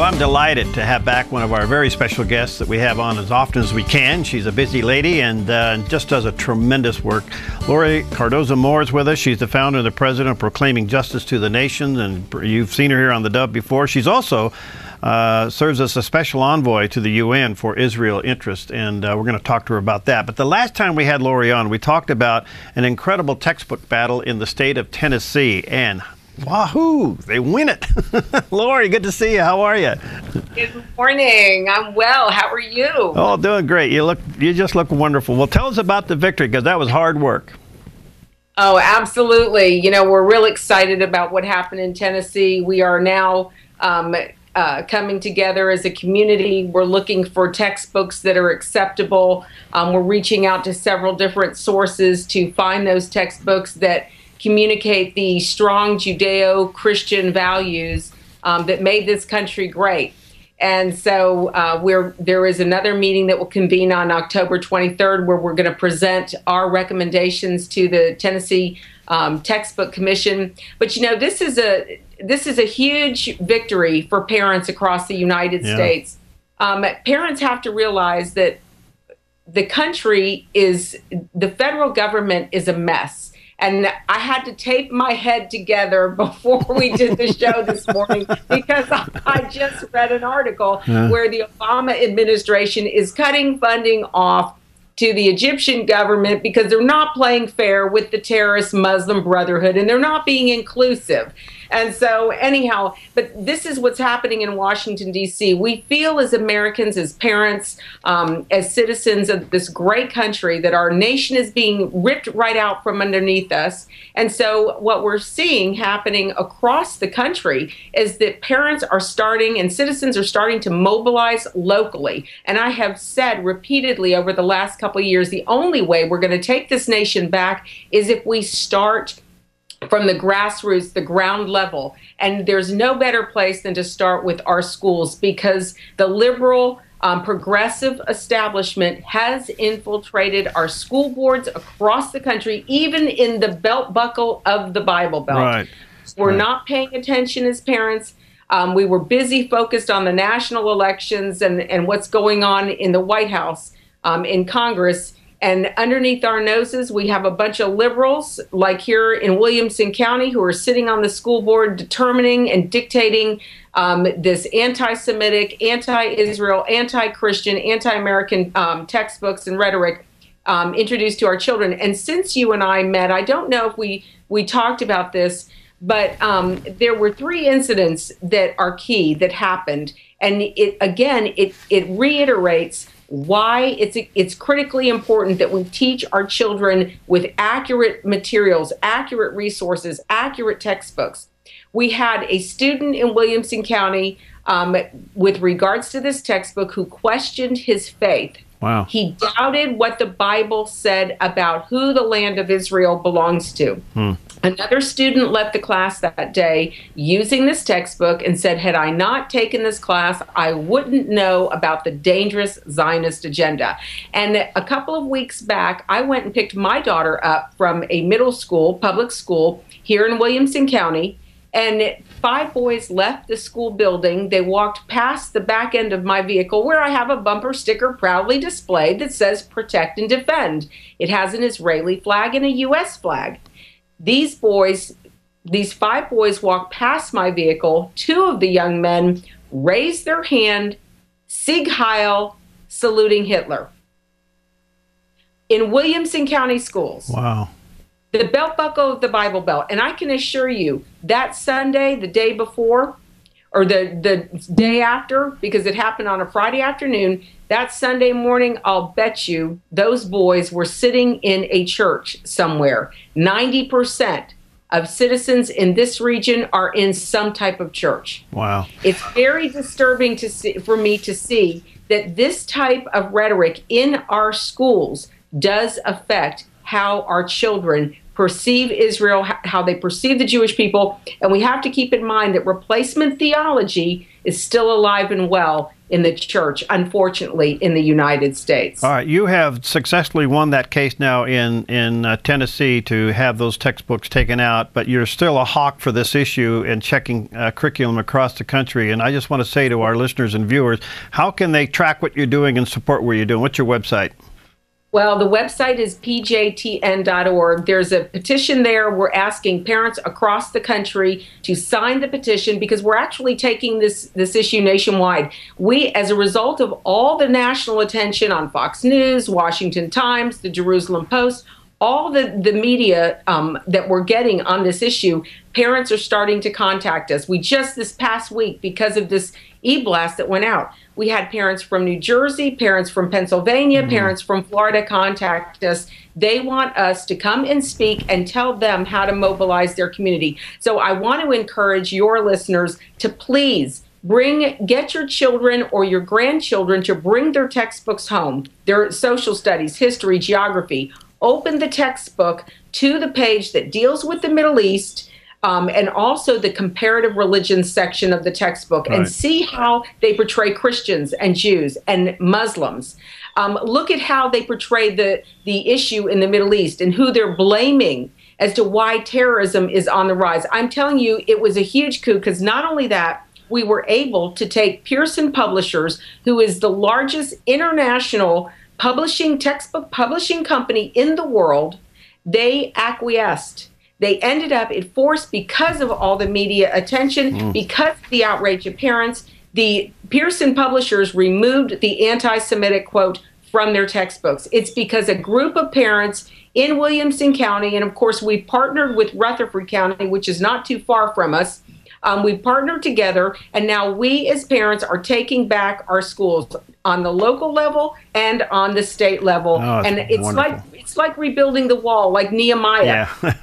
I'm delighted to have back one of our very special guests that we have on as often as we can. She's a busy lady and just does a tremendous work. Laurie Cardoza Moore is with us. She's the founder and the president of Proclaiming Justice to the Nations, and you've seen her here on theDove before. She's also serves as a special envoy to the UN for Israel interest, and we're going to talk to her about that. But the last time we had Laurie on, we talked about an incredible textbook battle in the state of Tennessee, and wahoo, they win it. Laurie, good to see you. How are you? Good morning. I'm well. How are you? Oh, doing great. You just look wonderful. Well, tell us about the victory, because that was hard work. Oh, absolutely. You know, we're real excited about what happened in Tennessee. We are now coming together as a community. We're looking for textbooks that are acceptable. We're reaching out to several different sources to find those textbooks that communicate the strong Judeo-Christian values that made this country great. And so there is another meeting that will convene on October 23rd where we're going to present our recommendations to the Tennessee Textbook Commission. But you know, this is a huge victory for parents across the United States. Parents have to realize that the federal government is a mess. And I had to tape my head together before we did the show this morning because I just read an article where the Obama administration is cutting funding off to the Egyptian government because they're not playing fair with the terrorist Muslim Brotherhood and they're not being inclusive. And so anyhow, but this is what's happening in Washington, D.C. We feel as Americans, as parents, as citizens of this great country that our nation is being ripped right out from underneath us. And so what we're seeing happening across the country is that parents are starting and citizens are starting to mobilize locally. And I have said repeatedly over the last couple of years, the only way we're going to take this nation back is if we start from the grassroots, the ground level. And there's no better place than to start with our schools because the liberal, progressive establishment has infiltrated our school boards across the country, even in the belt buckle of the Bible Belt. Right. We're not paying attention as parents. We were busy focused on the national elections and what's going on in the White House, in Congress. And underneath our noses, we have a bunch of liberals, like here in Williamson County, who are sitting on the school board determining and dictating this anti-Semitic, anti-Israel, anti-Christian, anti-American textbooks and rhetoric introduced to our children. And since you and I met, I don't know if we talked about this, but there were 3 incidents that are key that happened. And it reiterates why it's critically important that we teach our children with accurate materials, accurate resources, accurate textbooks. We had a student in Williamson County with regards to this textbook who questioned his faith. Wow. He doubted what the Bible said about who the land of Israel belongs to. Another student left the class that day using this textbook and said, had I not taken this class, I wouldn't know about the dangerous Zionist agenda. And a couple of weeks back, I went and picked my daughter up from a middle school, public school here in Williamson County, and 5 boys left the school building. They walked past the back end of my vehicle where I have a bumper sticker proudly displayed that says protect and defend. It has an Israeli flag and a U.S. flag. These 5 boys walked past my vehicle. 2 of the young men raised their hand, Sieg Heil, saluting Hitler. In Williamson County schools. Wow. The belt buckle of the Bible Belt. And I can assure you that Sunday, the day before, or the day after, because it happened on a Friday afternoon, that Sunday morning, I'll bet you those boys were sitting in a church somewhere. 90% of citizens in this region are in some type of church. Wow. It's very disturbing for me to see that this type of rhetoric in our schools does affect how our children perceive Israel, how they perceive the Jewish people. And we have to keep in mind that replacement theology is still alive and well in the church, unfortunately, in the United States. All right, you have successfully won that case now in Tennessee to have those textbooks taken out, but you're still a hawk for this issue and checking curriculum across the country. And I just want to say to our listeners and viewers, how can they track what you're doing and support what you're doing? What's your website? Well, the website is pjtn.org. There's a petition there. We're asking parents across the country to sign the petition because we're actually taking this issue nationwide. We, as a result of all the national attention on Fox News, Washington Times, the Jerusalem Post, all the media that we're getting on this issue, parents are starting to contact us. We just this past week, because of this e-blast that went out, we had parents from New Jersey, parents from Pennsylvania, parents from Florida contact us. They want us to come and speak and tell them how to mobilize their community. So I want to encourage your listeners to please get your children or your grandchildren to bring their textbooks home, their social studies, history, geography. Open the textbook to the page that deals with the Middle East, and also the comparative religions section of the textbook, and see how they portray Christians and Jews and Muslims. Look at how they portray the issue in the Middle East and who they're blaming as to why terrorism is on the rise. I'm telling you, it was a huge coup, because not only that, we were able to take Pearson Publishers, who is the largest international textbook publishing company in the world. They acquiesced. They ended up, it forced, because of all the media attention, because of the outrage of parents, the Pearson Publishers removed the anti-Semitic quote from their textbooks. It's because a group of parents in Williamson County, and of course we partnered with Rutherford County, which is not too far from us. We partnered together, and now we as parents are taking back our schools on the local level and on the state level. Oh, and it's like rebuilding the wall, like Nehemiah. Yeah.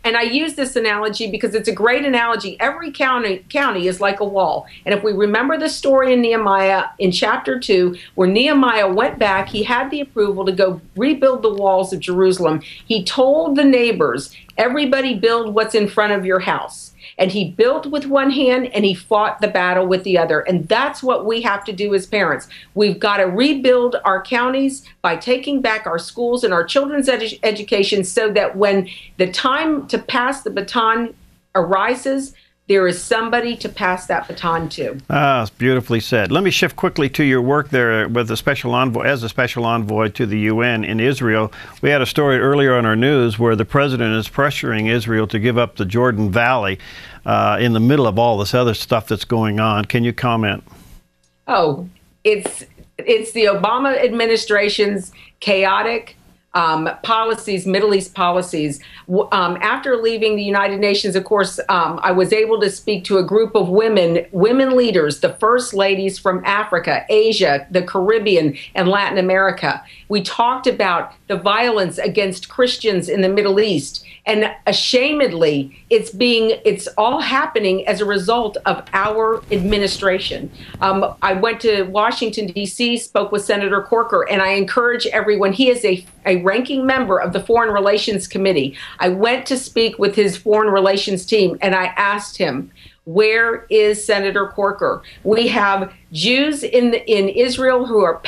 and I use this analogy because it's a great analogy. Every county is like a wall. And if we remember the story in Nehemiah in chapter 2, where Nehemiah went back, he had the approval to go rebuild the walls of Jerusalem. He told the neighbors, everybody build what's in front of your house. And he built with one hand and he fought the battle with the other. And that's what we have to do as parents. We've got to rebuild our counties by taking back our schools and our children's education, so that when the time to pass the baton arises, there is somebody to pass that baton to. Ah, it's beautifully said. Let me shift quickly to your work there with the special envoy, as a special envoy to the UN in Israel. We had a story earlier on our news where the president is pressuring Israel to give up the Jordan Valley in the middle of all this other stuff that's going on. Can you comment? Oh, it's the Obama administration's chaotic policies, Middle East policies. After leaving the United Nations, of course, I was able to speak to a group of women leaders, the first ladies from Africa, Asia, the Caribbean, and Latin America. We talked about the violence against Christians in the Middle East. And ashamedly, it's all happening as a result of our administration. I went to Washington, D.C., spoke with Senator Corker, and I encourage everyone. He is a ranking member of the Foreign Relations Committee. I went to speak with his foreign relations team, and I asked him, where is Senator Corker? We have Jews in Israel who are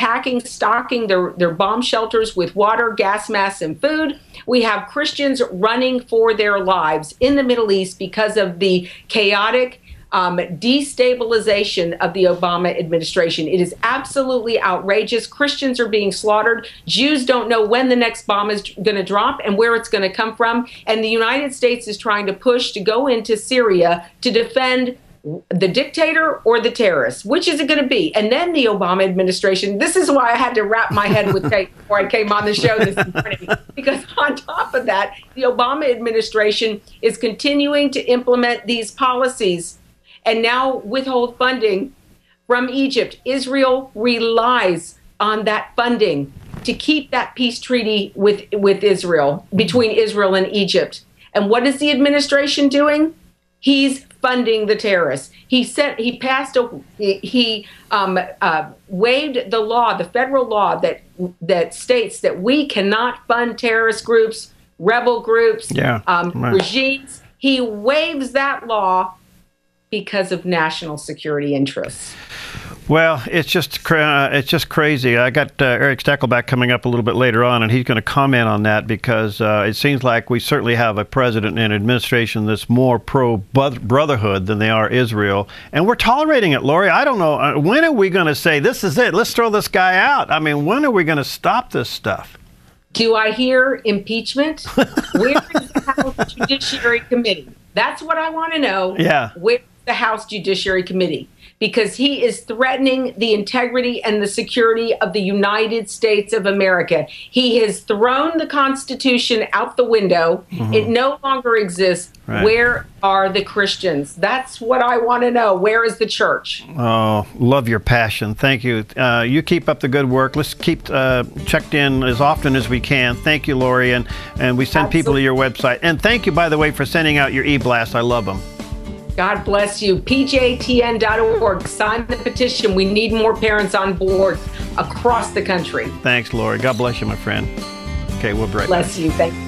stocking their bomb shelters with water, gas masks, and food. We have Christians running for their lives in the Middle East because of the chaotic destabilization of the Obama administration. It is absolutely outrageous. Christians are being slaughtered. Jews don't know when the next bomb is going to drop and where it's going to come from. And the United States is trying to push to go into Syria to defend the dictator or the terrorists. Which is it going to be? And then the Obama administration, this is why I had to wrap my head with tape before I came on the show this morning, because on top of that, the Obama administration is continuing to implement these policies and now withhold funding from Egypt. Israel relies on that funding to keep that peace treaty with Israel, between Israel and Egypt. And what is the administration doing? He's funding the terrorists. He waived the law, the federal law that states that we cannot fund terrorist groups rebel groups, right. regimes. He waives that law because of national security interests. Well, it's just crazy. I got Eric Steckelback coming up a little bit later on, and he's going to comment on that because it seems like we certainly have a president and administration that's more pro-brotherhood than they are Israel, and we're tolerating it, Laurie. I don't know. When are we going to say, this is it, let's throw this guy out? I mean, when are we going to stop this stuff? Do I hear impeachment? Where is the House Judiciary Committee? That's what I want to know. Yeah. Where's the House Judiciary Committee? Because he is threatening the integrity and the security of the United States of America. He has thrown the Constitution out the window. It no longer exists. Right. Where are the Christians? That's what I want to know. Where is the church? Oh, love your passion. Thank you. You keep up the good work. Let's keep checked in as often as we can. Thank you, Laurie. And we send people to your website. And thank you, by the way, for sending out your e-blasts. I love them. God bless you. PJTN.org. Sign the petition. We need more parents on board across the country. Thanks, Laurie. God bless you, my friend. Okay, we'll break. Bless you. Thank you.